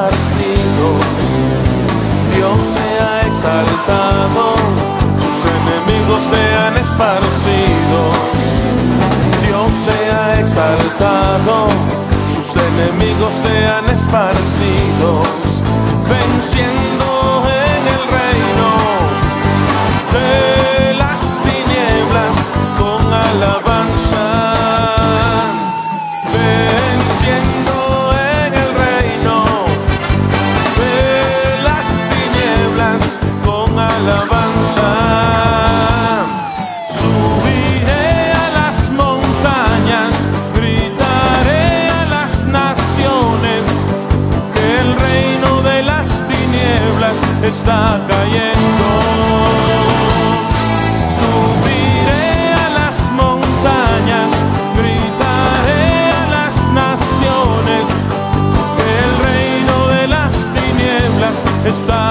esparcidos. Dios sea exaltado, sus enemigos sean esparcidos. Dios sea exaltado, sus enemigos sean esparcidos, venciendo en el reino de las tinieblas con alabanza, venciendo en el reino de las tinieblas con alabanza. Subiré a las montañas, gritaré a las naciones, que el reino de las tinieblas está cayendo. Subiré a las montañas, gritaré a las naciones, que el reino de las tinieblas está